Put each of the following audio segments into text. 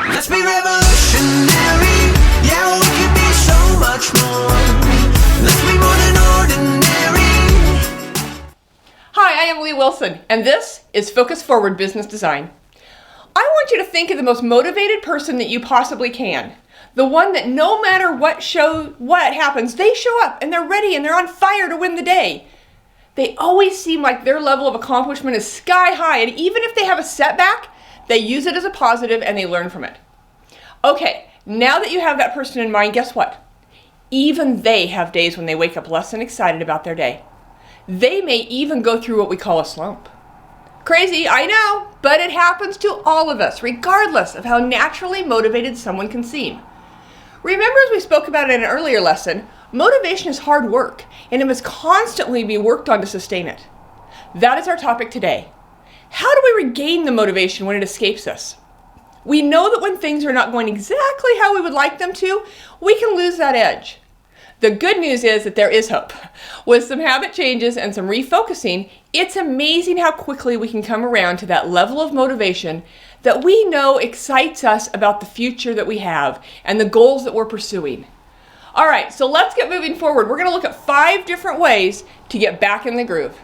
Let's be revolutionary. Yeah, we can be so much more. Let's be more than ordinary. Hi, I am Lee Wilson, and this is Focus Forward Business Design. I want you to think of the most motivated person that you possibly can. The one that no matter what happens, they show up and they're ready and they're on fire to win the day. They always seem like their level of accomplishment is sky high, and even if they have a setback, they use it as a positive and they learn from it. Okay, now that you have that person in mind, guess what? Even they have days when they wake up less than excited about their day. They may even go through what we call a slump. Crazy, I know, but it happens to all of us, regardless of how naturally motivated someone can seem. Remember, as we spoke about in an earlier lesson, motivation is hard work, and it must constantly be worked on to sustain it. That is our topic today. How do we regain the motivation when it escapes us? We know that when things are not going exactly how we would like them to, we can lose that edge. The good news is that there is hope. With some habit changes and some refocusing, it's amazing how quickly we can come around to that level of motivation that we know excites us about the future that we have and the goals that we're pursuing. All right, so let's get moving forward. We're going to look at 5 different ways to get back in the groove.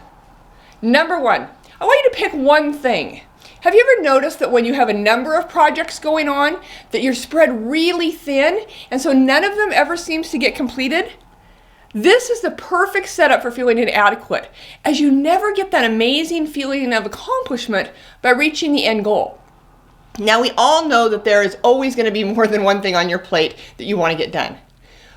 Number 1, I want you to pick one thing. Have you ever noticed that when you have a number of projects going on, that you're spread really thin, and so none of them ever seems to get completed? This is the perfect setup for feeling inadequate, as you never get that amazing feeling of accomplishment by reaching the end goal. Now, we all know that there is always going to be more than one thing on your plate that you want to get done.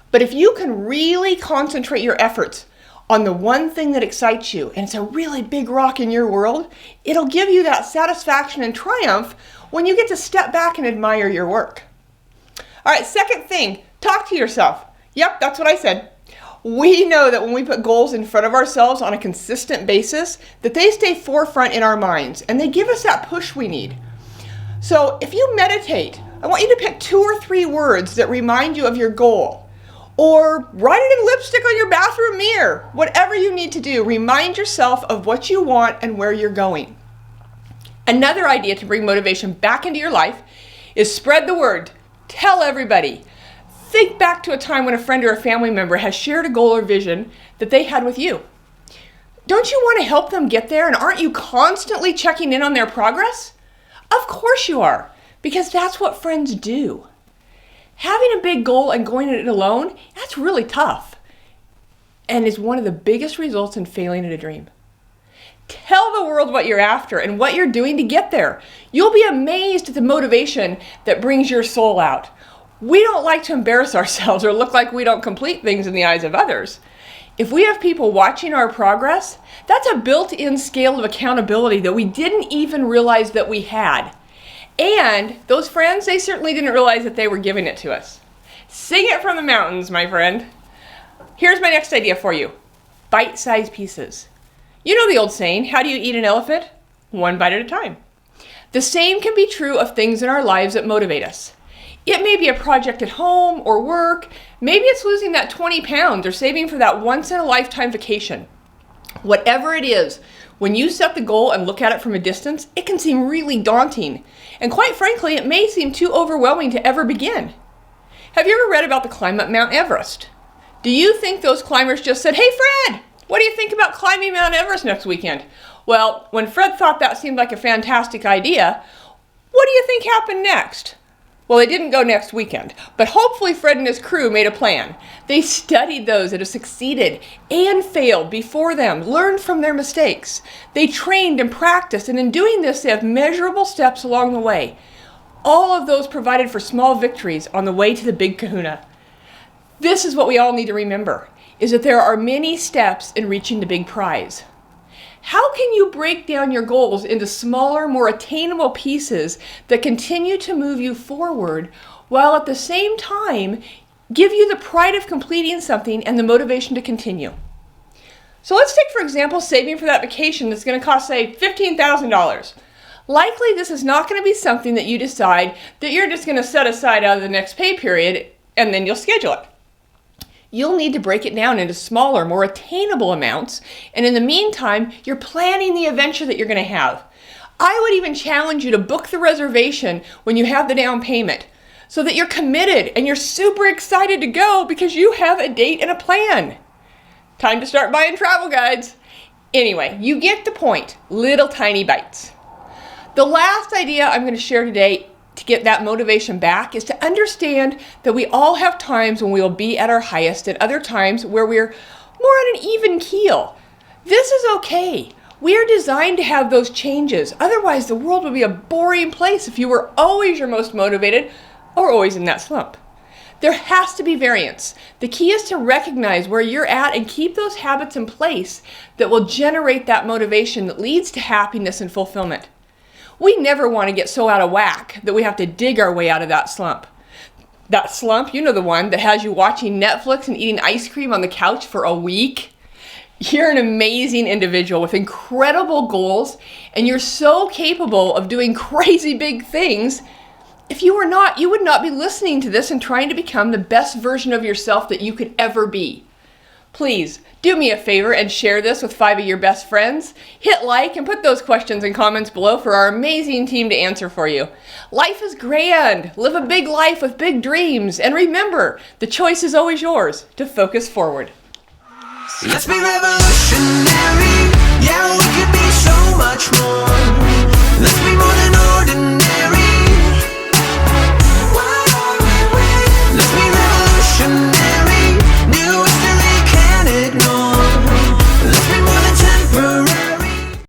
But if you can really concentrate your efforts on the one thing that excites you, and it's a really big rock in your world, it'll give you that satisfaction and triumph when you get to step back and admire your work. All right, second thing, talk to yourself. Yep, that's what I said. We know that when we put goals in front of ourselves on a consistent basis, that they stay forefront in our minds, and they give us that push we need. So if you meditate, I want you to pick 2 or 3 words that remind you of your goal. Or write it in lipstick on your bathroom mirror. Whatever you need to do, remind yourself of what you want and where you're going. Another idea to bring motivation back into your life is spread the word. Tell everybody. Think back to a time when a friend or a family member has shared a goal or vision that they had with you. Don't you want to help them get there, and aren't you constantly checking in on their progress? Of course you are, because that's what friends do. Having a big goal and going at it alone, that's really tough, and is one of the biggest results in failing at a dream. Tell the world what you're after and what you're doing to get there. You'll be amazed at the motivation that brings your soul out. We don't like to embarrass ourselves or look like we don't complete things in the eyes of others. If we have people watching our progress, that's a built-in scale of accountability that we didn't even realize that we had. And those friends, they certainly didn't realize that they were giving it to us. Sing it from the mountains, my friend. Here's my next idea for you. Bite-sized pieces. You know the old saying, how do you eat an elephant? 1 bite at a time. The same can be true of things in our lives that motivate us. It may be a project at home or work. Maybe it's losing that 20 pounds or saving for that once-in-a-lifetime vacation. Whatever it is, when you set the goal and look at it from a distance, it can seem really daunting. And quite frankly, it may seem too overwhelming to ever begin. Have you ever read about the climb up Mount Everest? Do you think those climbers just said, "Hey Fred, what do you think about climbing Mount Everest next weekend?" Well, when Fred thought that seemed like a fantastic idea, what do you think happened next? Well, it didn't go next weekend, but hopefully Fred and his crew made a plan. They studied those that have succeeded and failed before them, learned from their mistakes. They trained and practiced, and in doing this, they have measurable steps along the way. All of those provided for small victories on the way to the big kahuna. This is what we all need to remember, is that there are many steps in reaching the big prize. How can you break down your goals into smaller, more attainable pieces that continue to move you forward while at the same time give you the pride of completing something and the motivation to continue? So let's take, for example, saving for that vacation that's going to cost, say, $15,000. Likely this is not going to be something that you decide that you're just going to set aside out of the next pay period and then you'll schedule it. You'll need to break it down into smaller, more attainable amounts, and in the meantime, you're planning the adventure that you're going to have. I would even challenge you to book the reservation when you have the down payment so that you're committed and you're super excited to go because you have a date and a plan. Time to start buying travel guides. Anyway, you get the point. Little tiny bites. The last idea I'm going to share today to get that motivation back is to understand that we all have times when we will be at our highest and other times where we're more on an even keel. This is okay. We are designed to have those changes. Otherwise, the world would be a boring place if you were always your most motivated or always in that slump. There has to be variance. The key is to recognize where you're at and keep those habits in place that will generate that motivation that leads to happiness and fulfillment. We never want to get so out of whack that we have to dig our way out of that slump. That slump, you know, the one that has you watching Netflix and eating ice cream on the couch for a week. You're an amazing individual with incredible goals, and you're so capable of doing crazy big things. If you were not, you would not be listening to this and trying to become the best version of yourself that you could ever be. Please do me a favor and share this with 5 of your best friends. Hit like and put those questions and comments below for our amazing team to answer for you. Life is grand. Live a big life with big dreams. And remember, the choice is always yours to focus forward. Let's be revolutionary. Yeah, we could be so much more. Let's be more than